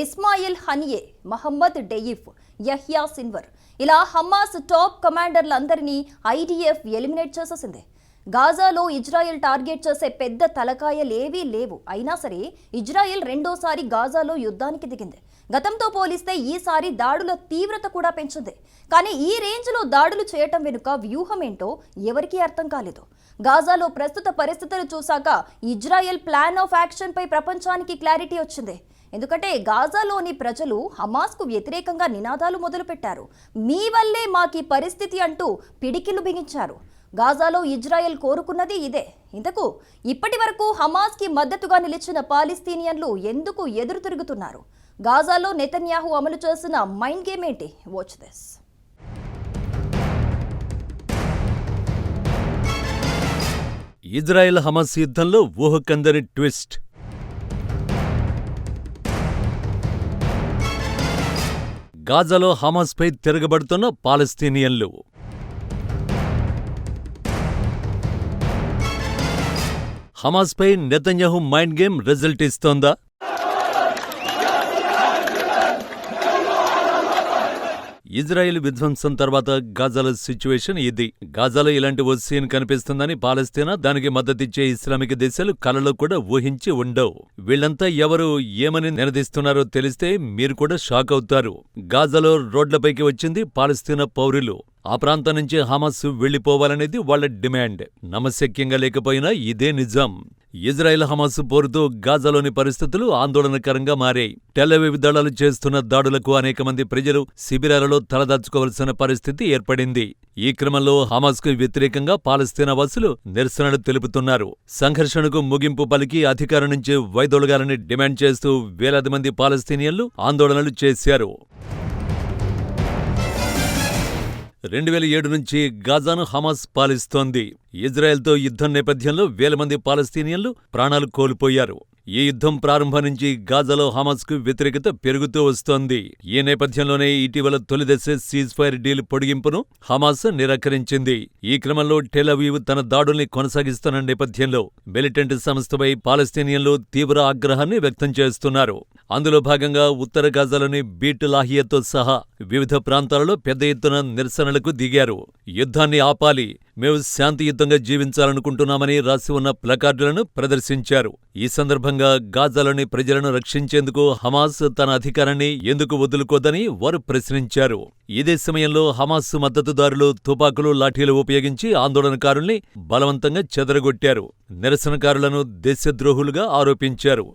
Ismail Haniyeh, Mohammed Deif, Yahya Sinwar ఇలా Hamas top కమాండర్లందరినీ IDF eliminate చేసేసింది. గాజాలో ఇజ్రాయెల్ టార్గెట్ చేసే పెద్ద తలకాయలేవీ లేవు. అయినా సరే ఇజ్రాయెల్ రెండోసారి గాజాలో యుద్ధానికి దిగింది. గతంతో పోలిస్తే ఈసారి దాడుల తీవ్రత కూడా పెంచింది. కానీ ఈ రేంజ్లో దాడులు చేయటం వెనుక వ్యూహం ఏంటో ఎవరికీ అర్థం కాలేదు. గాజాలో ప్రస్తుత పరిస్థితులు చూశాక ఇజ్రాయెల్ ప్లాన్ ఆఫ్ యాక్షన్ పై ప్రపంచానికి క్లారిటీ వచ్చింది. ఎందుకంటే గాజాలోని ప్రజలు హమాస్కు వ్యతిరేకంగా నినాదాలు మొదలుపెట్టారు. మీ వల్లే మాకీ పరిస్థితి అంటూ పిడికిలు బిగించారు. గాజాలో ఇజ్రాయెల్ కోరుకున్నది ఇదే. ఇంతకు ఇప్పటి వరకు హమాస్కి మద్దతుగా నిలిచిన పాలస్తీనియన్లు ఎందుకు ఎదురు తిరుగుతున్నారు? గాజాలో నెతన్యాహు అమలు చేసిన మైండ్ గేమ్ ఏంటి? Watch this. ఇజ్రాయెల్ హమాస్ యుద్ధంలో ఊహకందని ట్విస్ట్. గాజాలో హమాస్పై తిరగబడుతున్న పాలస్తీనియన్లు. హమాస్పై నెతన్యాహు మైండ్ గేమ్ రిజల్ట్ ఇస్తోందా? ఇజ్రాయెల్ విధ్వంసం తర్వాత గాజాలో సిచ్యువేషన్ ఇది. గాజాలో ఇలాంటి ఓ సీన్ కనిపిస్తుందని పాలస్తీనా, దానికి మద్దతిచ్చే ఇస్లామిక్ దేశాలు కలలో కూడా ఊహించి ఉండవు. వీళ్లంతా ఎవరు, ఏమని నినదిస్తున్నారో తెలిస్తే మీరు కూడా షాక్ అవుతారు. గాజాలో రోడ్లపైకి వచ్చింది పాలస్తీనా పౌరులు. ఆ ప్రాంతం నుంచి హమాస్ వెళ్లిపోవాలనేది వాళ్ల డిమాండ్. నమ్మశక్యంగా లేకపోయినా ఇదే నిజం. ఇజ్రాయెల్ హమాస్ పోరుతో గాజాలోని పరిస్థితులు ఆందోళనకరంగా మారాయి. టెల్ అవీవ్ దళాలు చేస్తున్న దాడులకు అనేక మంది ప్రజలు శిబిరాలలో తలదాచుకోవలసిన పరిస్థితి ఏర్పడింది. ఈ క్రమంలో హమాస్కు వ్యతిరేకంగా పాలస్తీనా వాసులు నిరసనలు తెలుపుతున్నారు. సంఘర్షణకు ముగింపు పలికి అధికారం నుంచి వైదొలగాలని డిమాండ్ చేస్తూ వేలాది మంది పాలస్తీనియన్లు ఆందోళనలు చేశారు. 2007 నుంచి గాజాను హమాస్ పాలిస్తోంది. ఇజ్రాయెల్తో యుద్ధం నేపథ్యంలో వేల మంది పాలస్తీనియన్లు ప్రాణాలు కోల్పోయారు. ఈ యుద్ధం ప్రారంభం నుంచి గాజాలో హమాస్కు వ్యతిరేకత పెరుగుతూ వస్తోంది. ఈ నేపథ్యంలోనే ఇటీవల తొలిదశ సీజ్ ఫైర్ డీల్ పొడిగింపును హమాస్ నిరాకరించింది. ఈ క్రమంలో టెల్ అవీవ్ తన దాడుల్ని కొనసాగిస్తున్న నేపథ్యంలో మిలిటెంట్ సంస్థపై పాలస్తీనియన్లు తీవ్ర ఆగ్రహాన్ని వ్యక్తం చేస్తున్నారు. అందులో భాగంగా ఉత్తర గాజాలోని బీట్ లాహియాతో సహా వివిధ ప్రాంతాలలో పెద్ద ఎత్తున నిరసనలకు దిగారు. యుద్ధాన్ని ఆపాలి, మేము శాంతియుతంగా జీవించాలనుకుంటున్నామని రాసి ఉన్న ప్లకార్డులను ప్రదర్శించారు. ఈ సందర్భంగా గాజాలోని ప్రజలను రక్షించేందుకు హమాస్ తన అధికారాన్ని ఎందుకు వదులుకోదని వారు ప్రశ్నించారు. ఇదే సమయంలో హమాస్ మద్దతుదారులు తుపాకులు, లాఠీలు ఉపయోగించి ఆందోళనకారుల్ని బలవంతంగా చెదరగొట్టారు. నిరసనకారులను దేశద్రోహులుగా ఆరోపించారు.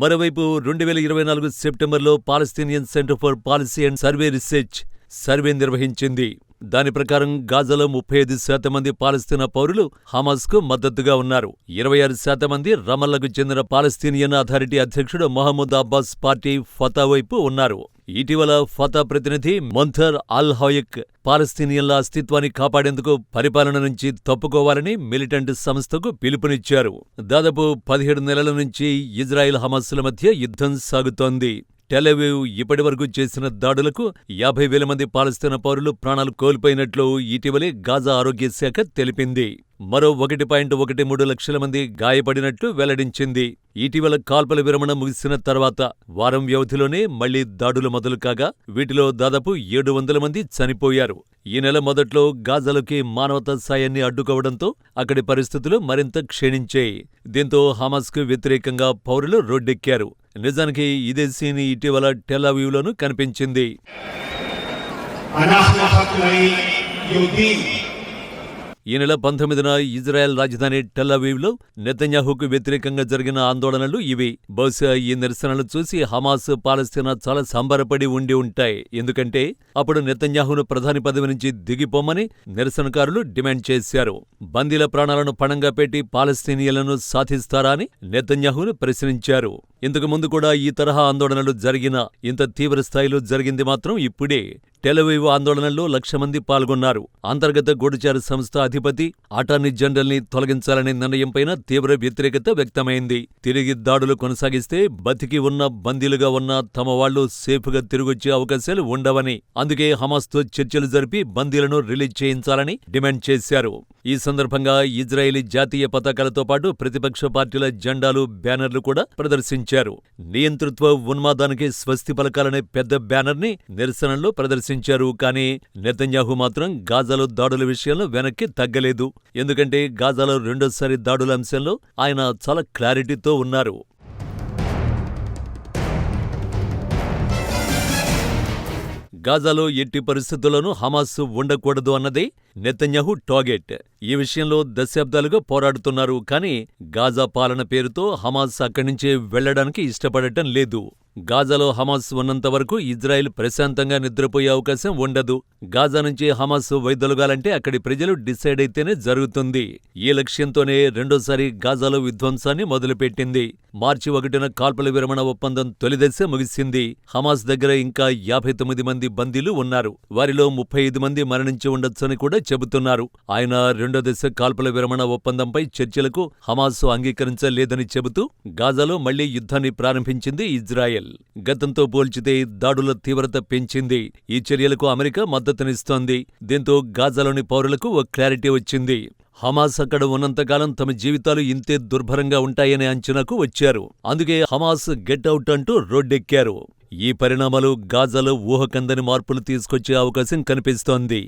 మరోవైపు 2024 సెప్టెంబర్లో Palestinian centre for policy and survey research survey నిర్వహించింది. దాని ప్రకారం గాజాలో 35% మంది పాలస్తీనా పౌరులు హమాస్కు మద్దతుగా ఉన్నారు. 26% మంది రమల్లకు చెందిన పాలస్తీనియన్ అథారిటీ అధ్యక్షుడు మహమూద్ అబ్బాస్ పార్టీ ఫతా వైపు ఉన్నారు. ఇటీవల ఫతా ప్రతినిధి మొంథర్ అల్ హయక్ పాలస్తీనియన్ల అస్తిత్వాన్ని కాపాడేందుకు పరిపాలన నుంచి తప్పుకోవాలని మిలిటెంట్ సంస్థకు పిలుపునిచ్చారు. దాదాపు 17 నెలల నుంచి ఇజ్రాయెల్ హమాస్ల మధ్య యుద్ధం సాగుతోంది. టెల్ అవీవ్ ఇప్పటివరకు చేసిన దాడులకు 50,000 మంది పాలస్తీనా పౌరులు ప్రాణాలు కోల్పోయినట్లు ఇటీవలే గాజా ఆరోగ్య శాఖ తెలిపింది. మరో 1.13 లక్షల మంది గాయపడినట్లు వెల్లడించింది. ఇటీవల కాల్పుల విరమణ ముగిసిన తర్వాత వారం వ్యవధిలోనే మళ్లీ దాడులు మొదలు కాగా వీటిలో దాదాపు 700 మంది చనిపోయారు. ఈ నెల మొదట్లో గాజాలోకి మానవతా సాయాన్ని అడ్డుకోవడంతో అక్కడి పరిస్థితులు మరింత క్షీణించాయి. దీంతో హమాస్కు వ్యతిరేకంగా పౌరులు రోడ్డెక్కారు. నిజానికి ఇదే సీన్ ఇటీవల టెల్ అవీవ్లోనూ కనిపించింది. ఈ నెల 19న ఇజ్రాయెల్ రాజధాని టెల్ అవీవ్లో నెతన్యాహుకు వ్యతిరేకంగా జరిగిన ఆందోళనలు ఇవి. బహుశా ఈ నిరసనలు చూసి హమాస్, పాలస్తీనా చాలా సంబరపడి ఉండి ఉంటాయి. ఎందుకంటే అప్పుడు నెతన్యాహును ప్రధాని పదవి నుంచి దిగిపోమని నిరసనకారులు డిమాండ్ చేశారు. బందీల ప్రాణాలను పణంగా పెట్టి పాలస్తీనియన్లను సాధిస్తారా అని నెతన్యాహును ప్రశ్నించారు. ఇంతకు ముందు కూడా ఈ తరహా ఆందోళనలు జరిగినా ఇంత తీవ్ర స్థాయిలో జరిగింది మాత్రం ఇప్పుడే. టెలవీవ్ ఆందోళనల్లో 1,00,000 మంది పాల్గొన్నారు. అంతర్గత గూఢచార సంస్థ అధిపతి అటార్నీ జనరల్ ని తొలగించాలనే నిర్ణయంపైన తీవ్ర వ్యతిరేకత వ్యక్తమైంది. తిరిగి దాడులు కొనసాగిస్తే బతికి ఉన్న బందీలుగా ఉన్న తమ వాళ్లు సేఫ్గా తిరిగొచ్చే అవకాశాలు ఉండవని, అందుకే హమాస్తో చర్చలు జరిపి బందీలను రిలీజ్ చేయించాలని డిమాండ్ చేశారు. ఈ సందర్భంగా ఇజ్రాయేలీ జాతీయ పతాకాలతో పాటు ప్రతిపక్ష పార్టీల జెండాలు, బ్యానర్లు కూడా ప్రదర్శించారు. నియంతృత్వ ఉన్మాదానికి స్వస్తి పలకాలనే పెద్ద బ్యానర్ని నిరసనలో ప్రదర్శించారు. కానీ నెతన్యాహు మాత్రం గాజాలో దాడుల విషయంలో వెనక్కి తగ్గలేదు. ఎందుకంటే గాజాలో రెండోసారి దాడుల అంశంలో ఆయన చాలా క్లారిటీతో ఉన్నారు. గాజాలో ఎట్టి పరిస్థితుల్లోనూ హమాస్ ఉండకూడదు అన్నదే నెతన్యాహు టార్గెట్. ఈ విషయంలో దశాబ్దాలుగా పోరాడుతున్నారు. కానీ గాజా పాలన పేరుతో హమాస్ అక్కడి నుంచే వెళ్లడానికి ఇష్టపడటం లేదు. గాజాలో హమాస్ ఉన్నంత వరకు ఇజ్రాయెల్ ప్రశాంతంగా నిద్రపోయే అవకాశం ఉండదు. గాజా నుంచి హమాస్ వైదొలగాలంటే అక్కడి ప్రజలు డిసైడ్ అయితేనే జరుగుతుంది. ఈ లక్ష్యంతోనే రెండోసారి గాజాలో విధ్వంసాన్ని మొదలుపెట్టింది. మార్చి 1న కాల్పుల విరమణ ఒప్పందం తొలిదశ ముగిసింది. హమాస్ దగ్గర ఇంకా 59 మంది బందీలు ఉన్నారు. వారిలో 35 మంది మరణించి ఉండొచ్చని కూడా చెబుతున్నారు. ఆయన రెండో దశ కాల్పుల విరమణ ఒప్పందంపై చర్చలకు హమాస్ అంగీకరించలేదని చెబుతూ గాజాలో మళ్లీ యుద్ధాన్ని ప్రారంభించింది ఇజ్రాయెల్. గతంతో పోల్చితే దాడుల తీవ్రత పెంచింది. ఈ చర్యలకు అమెరికా మద్దతునిస్తోంది. దీంతో గాజాలోని పౌరులకు ఓ క్లారిటీ వచ్చింది. హమాస్ అక్కడ ఉన్నంతకాలం తమ జీవితాలు ఇంతే దుర్భరంగా ఉంటాయనే అంచనాకు వచ్చారు. అందుకే హమాస్ గెట్ అవుట్ అంటూ రోడ్డెక్కారు. ఈ పరిణామాలు గాజాలో ఊహకందని మార్పులు తీసుకొచ్చే అవకాశం కనిపిస్తోంది.